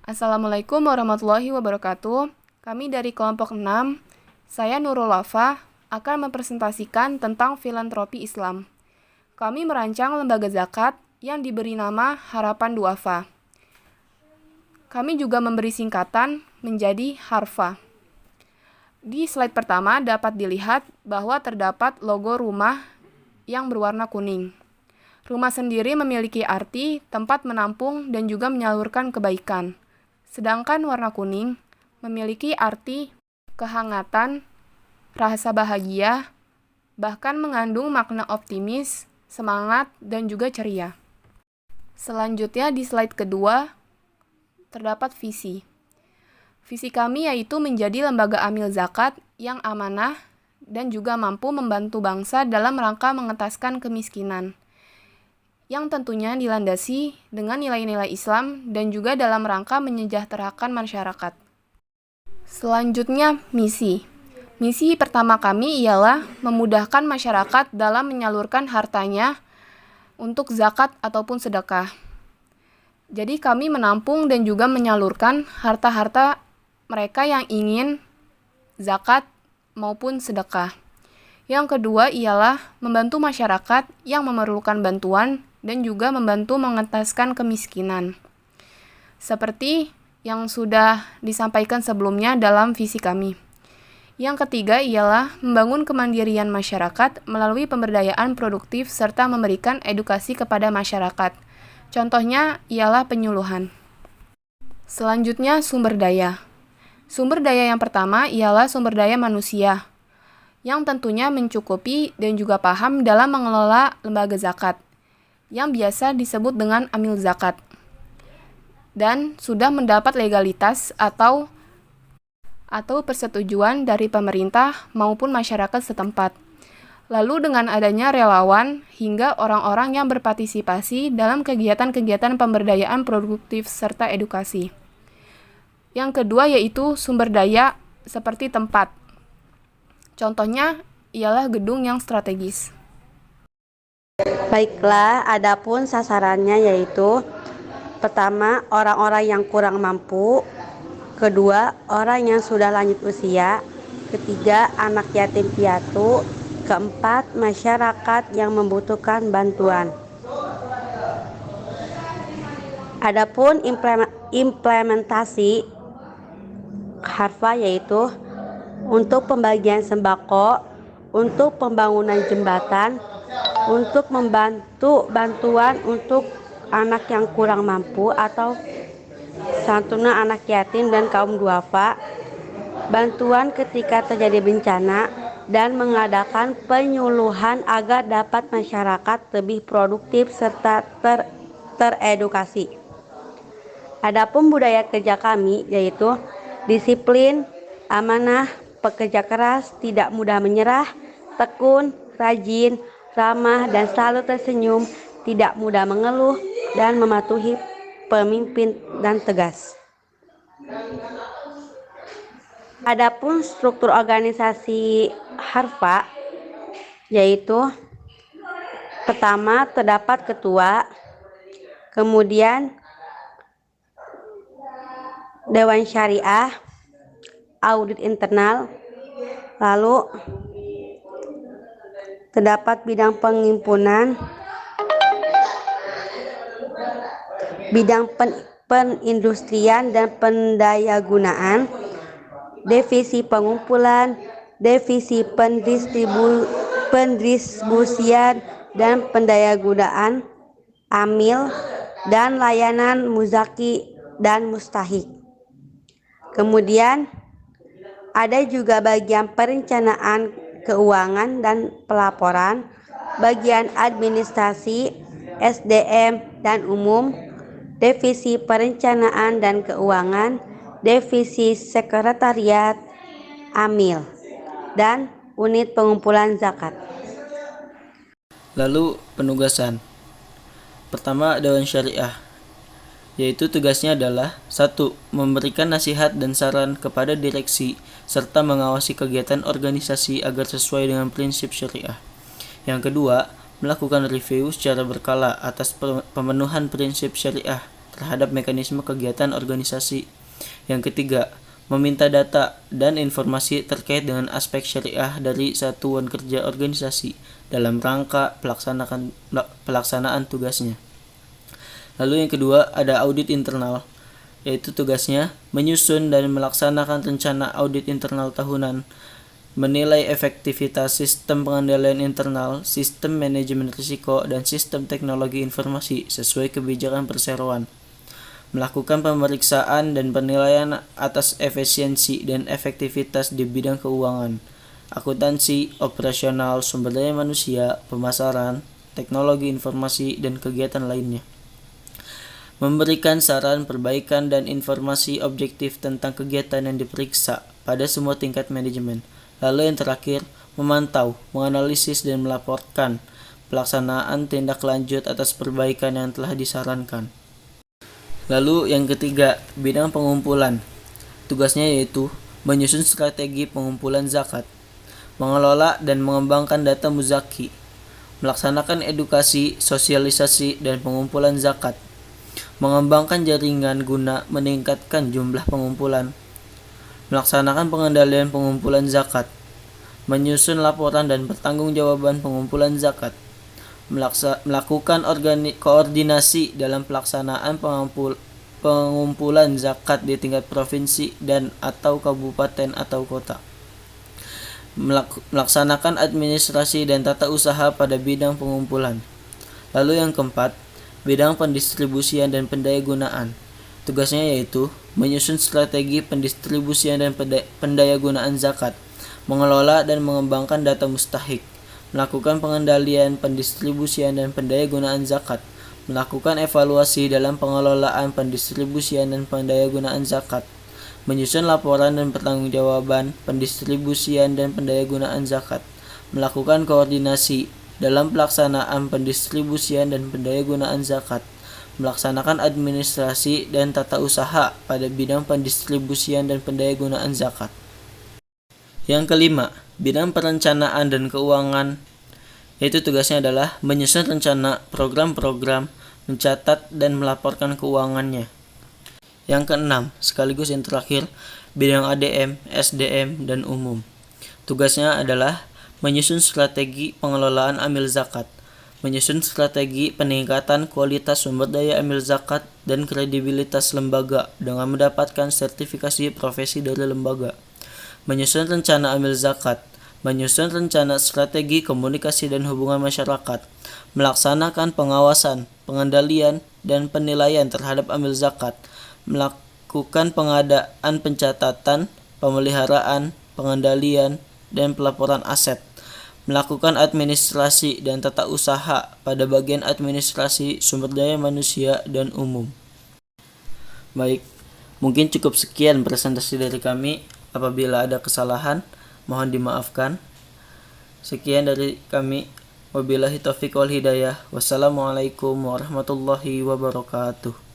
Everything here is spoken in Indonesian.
Assalamualaikum warahmatullahi wabarakatuh. Kami dari kelompok 6, saya Nurul Wafa, akan mempresentasikan tentang filantropi Islam. Kami merancang lembaga zakat yang diberi nama Harapan Duafa. Kami juga memberi singkatan menjadi Harfa. Di slide pertama dapat dilihat bahwa terdapat logo rumah yang berwarna kuning. Rumah sendiri memiliki arti tempat menampung dan juga menyalurkan kebaikan. Sedangkan warna kuning memiliki arti kehangatan, rasa bahagia, bahkan mengandung makna optimis, semangat, dan juga ceria. Selanjutnya di slide kedua terdapat visi. Visi kami yaitu menjadi lembaga amil zakat yang amanah dan juga mampu membantu bangsa dalam rangka mengentaskan kemiskinan, yang tentunya dilandasi dengan nilai-nilai Islam dan juga dalam rangka menyejahterakan masyarakat. Selanjutnya, misi. Misi pertama kami ialah memudahkan masyarakat dalam menyalurkan hartanya untuk zakat ataupun sedekah. Jadi kami menampung dan juga menyalurkan harta-harta mereka yang ingin zakat maupun sedekah. Yang kedua ialah membantu masyarakat yang memerlukan bantuan dan juga membantu mengentaskan kemiskinan. Seperti yang sudah disampaikan sebelumnya dalam visi kami. Yang ketiga ialah membangun kemandirian masyarakat melalui pemberdayaan produktif serta memberikan edukasi kepada masyarakat. Contohnya ialah penyuluhan. Selanjutnya, sumber daya. Sumber daya yang pertama ialah sumber daya manusia, yang tentunya mencukupi dan juga paham dalam mengelola lembaga zakat, yang biasa disebut dengan amil zakat, dan sudah mendapat legalitas atau persetujuan dari pemerintah maupun masyarakat setempat. Lalu dengan adanya relawan hingga orang-orang yang berpartisipasi dalam kegiatan-kegiatan pemberdayaan produktif serta edukasi. Yang kedua yaitu sumber daya seperti tempat. Contohnya ialah gedung yang strategis. Baiklah, adapun sasarannya yaitu pertama, orang-orang yang kurang mampu, kedua, orang yang sudah lanjut usia, ketiga, anak yatim piatu, keempat, masyarakat yang membutuhkan bantuan. Adapun implementasi Harfa yaitu untuk pembagian sembako, untuk pembangunan jembatan, untuk membantu bantuan untuk anak yang kurang mampu atau santunan anak yatim dan kaum duafa, bantuan ketika terjadi bencana, dan mengadakan penyuluhan agar dapat masyarakat lebih produktif serta teredukasi. Adapun budaya kerja kami yaitu disiplin, amanah, pekerja keras, tidak mudah menyerah, tekun, rajin, ramah, dan selalu tersenyum, tidak mudah mengeluh, dan mematuhi pemimpin dan tegas. Adapun struktur organisasi Harfa yaitu pertama terdapat ketua, kemudian Dewan Syariah, audit internal, lalu terdapat bidang penghimpunan, bidang penindustrian dan pendayagunaan, divisi pengumpulan, divisi pendistribusian dan pendayagunaan, amil, dan layanan muzaki dan mustahik. Kemudian ada juga bagian perencanaan keuangan dan pelaporan, bagian administrasi, SDM dan umum, divisi perencanaan dan keuangan, divisi sekretariat, amil, dan unit pengumpulan zakat. Lalu penugasan. Pertama, Dewan Syariah, yaitu tugasnya adalah 1. Memberikan nasihat dan saran kepada direksi serta mengawasi kegiatan organisasi agar sesuai dengan prinsip syariah. Yang kedua, melakukan review secara berkala atas pemenuhan prinsip syariah terhadap mekanisme kegiatan organisasi. Yang ketiga, meminta data dan informasi terkait dengan aspek syariah dari satuan kerja organisasi dalam rangka pelaksanaan tugasnya. Lalu yang kedua, ada audit internal, yaitu tugasnya menyusun dan melaksanakan rencana audit internal tahunan, menilai efektivitas sistem pengendalian internal, sistem manajemen risiko, dan sistem teknologi informasi sesuai kebijakan perseroan, melakukan pemeriksaan dan penilaian atas efisiensi dan efektivitas di bidang keuangan, akuntansi, operasional, sumber daya manusia, pemasaran, teknologi informasi, dan kegiatan lainnya. Memberikan saran, perbaikan, dan informasi objektif tentang kegiatan yang diperiksa pada semua tingkat manajemen. Lalu yang terakhir, memantau, menganalisis, dan melaporkan pelaksanaan tindak lanjut atas perbaikan yang telah disarankan. Lalu yang ketiga, bidang pengumpulan. Tugasnya yaitu menyusun strategi pengumpulan zakat, mengelola dan mengembangkan data muzaki, melaksanakan edukasi, sosialisasi, dan pengumpulan zakat, mengembangkan jaringan guna meningkatkan jumlah pengumpulan, melaksanakan pengendalian pengumpulan zakat, menyusun laporan dan pertanggungjawaban pengumpulan zakat, melakukan koordinasi dalam pelaksanaan pengumpulan zakat di tingkat provinsi dan atau kabupaten atau kota, melaksanakan administrasi dan tata usaha pada bidang pengumpulan. Lalu yang keempat, bidang pendistribusian dan pendayagunaan. Tugasnya yaitu menyusun strategi pendistribusian dan pendayagunaan zakat, mengelola dan mengembangkan data mustahik, melakukan pengendalian pendistribusian dan pendayagunaan zakat, melakukan evaluasi dalam pengelolaan pendistribusian dan pendayagunaan zakat, menyusun laporan dan pertanggungjawaban pendistribusian dan pendayagunaan zakat, melakukan koordinasi dalam pelaksanaan pendistribusian dan pendayagunaan zakat, melaksanakan administrasi dan tata usaha pada bidang pendistribusian dan pendayagunaan zakat. Yang kelima, bidang perencanaan dan keuangan, yaitu tugasnya adalah menyusun rencana program-program, mencatat dan melaporkan keuangannya. Yang keenam, sekaligus yang terakhir, bidang ADM, SDM, dan umum. Tugasnya adalah menyusun strategi pengelolaan amil zakat, menyusun strategi peningkatan kualitas sumber daya amil zakat dan kredibilitas lembaga dengan mendapatkan sertifikasi profesi dari lembaga, menyusun rencana amil zakat, menyusun rencana strategi komunikasi dan hubungan masyarakat, melaksanakan pengawasan, pengendalian, dan penilaian terhadap amil zakat, melakukan pengadaan pencatatan, pemeliharaan, pengendalian, dan pelaporan aset, melakukan administrasi dan tata usaha pada bagian administrasi, sumber daya manusia, dan umum. Baik, mungkin cukup sekian presentasi dari kami. Apabila ada kesalahan, mohon dimaafkan. Sekian dari kami. Wabillahi taufiq wal hidayah. Wassalamualaikum warahmatullahi wabarakatuh.